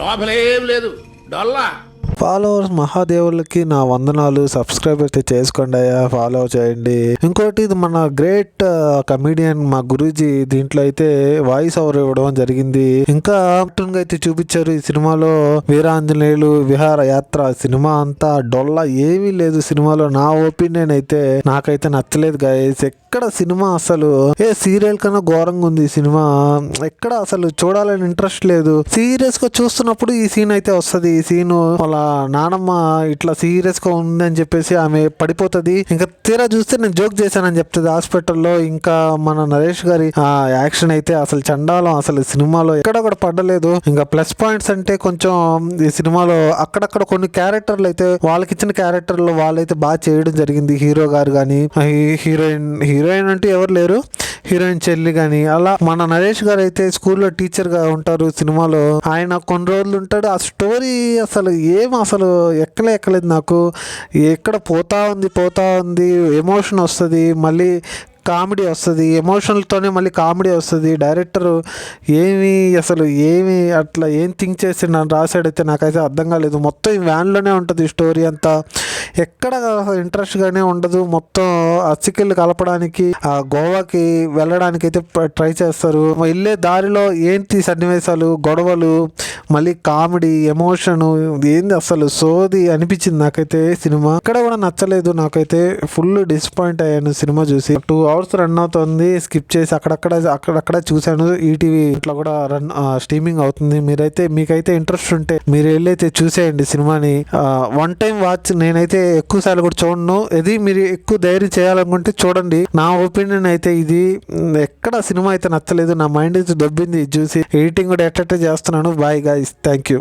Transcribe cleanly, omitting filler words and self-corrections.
లోపలేం లేదు, డొల్లా. ఫాలోవర్స్ మహాదేవులకి నా వందనాలు. సబ్స్క్రైబ్ అయితే చేసుకోండి అయ్యా, ఫాలో చేయండి. ఇంకోటి ఇది మన గ్రేట్ కమీడియన్ మా గురూజీ దీంట్లో అయితే వాయిస్ ఓవర్ ఇవ్వడం జరిగింది. ఇంకా అయితే చూపించారు ఈ సినిమాలో. వీరాంజనేయులు విహార యాత్ర సినిమా అంతా డొల్లా ఏమీ లేదు సినిమాలో. నా ఒపీనియన్ అయితే నాకైతే నచ్చలేదు గాయస్. ఎక్కడ సినిమా అసలు సీరియల్ కన్నా ఘోరంగా ఉంది ఈ సినిమా. ఎక్కడ అసలు చూడాలని ఇంట్రెస్ట్ లేదు. సీరియస్ గా చూస్తున్నప్పుడు ఈ సీన్ అయితే వస్తుంది. ఈ సీన్ వాళ్ళ నానమ్మ ఇట్లా సీరియస్ గా ఉందని చెప్పేసి ఆమె పడిపోతుంది. ఇంకా తీరా చూస్తే నేను జోక్ చేశానని చెప్తుంది హాస్పిటల్లో. ఇంకా మన నరేష్ గారి యాక్షన్ అయితే అసలు చండాలం. అసలు సినిమాలో ఎక్కడ కూడా పడలేదు. ఇంకా ప్లస్ పాయింట్స్ అంటే కొంచెం ఈ సినిమాలో అక్కడక్కడ కొన్ని క్యారెక్టర్లు అయితే వాళ్ళకి ఇచ్చిన క్యారెక్టర్లు వాళ్ళైతే బాగా చేయడం జరిగింది. హీరో గారు కానీ, హీరోయిన్ అంటే ఎవరు లేరు, హీరోయిన్ చెల్లి కానీ. అలా మన నరేష్ గారు అయితే స్కూల్లో టీచర్ గా ఉంటారు సినిమాలో. ఆయన కొన్ని రోజులు ఉంటాడు. ఆ స్టోరీ అసలు అసలు ఎక్కలేదు నాకు. ఎక్కడ పోతా ఉంది. ఎమోషన్ వస్తుంది, మళ్ళీ కామెడీ వస్తుంది. ఎమోషనల్తోనే మళ్ళీ కామెడీ వస్తుంది. డైరెక్టర్ ఏమి అట్లా ఏం థింక్ చేసి నన్ను రాశాడైతే నాకైతే అర్థం కాలేదు. మొత్తం ఈ వ్యాన్లోనే ఉంటుంది స్టోరీ అంతా. ఎక్కడ ఇంట్రెస్ట్గానే ఉండదు. మొత్తం అసికిల్ కలపడానికి ఆ గోవాకి వెళ్ళడానికి అయితే ట్రై చేస్తారు. వెళ్ళే దారిలో ఏంటి సన్నివేశాలు, గొడవలు, మళ్ళీ కామెడీ, ఎమోషన్ ఏంది అసలు సోది అనిపించింది నాకైతే సినిమా. ఇక్కడ కూడా నచ్చలేదు నాకైతే. ఫుల్ డిసప్పాయింట్ అయ్యాను సినిమా చూసి. 2 hours రన్ అవుతుంది. స్కిప్ చేసి అక్కడక్కడ చూశాను. ఈటీవీ ఇట్లా కూడా స్ట్రీమింగ్ అవుతుంది. మీకైతే ఇంట్రెస్ట్ ఉంటే మీరు వెళ్ళైతే చూసేయండి సినిమాని. One time watch. నేనైతే ఎక్కువ సార్లు కూడా చూడను. ఇది మీరు ఎక్కువ ధైర్యం చేయాలనుకుంటే చూడండి. నా ఒపీనియన్ అయితే ఇది. ఎక్కడ సినిమా అయితే నచ్చలేదు. నా మైండ్ అయితే దొబ్బింది చూసి. ఎడిటింగ్ కూడా ఎట్ట చేస్తున్నాను. Bye guys, thank you.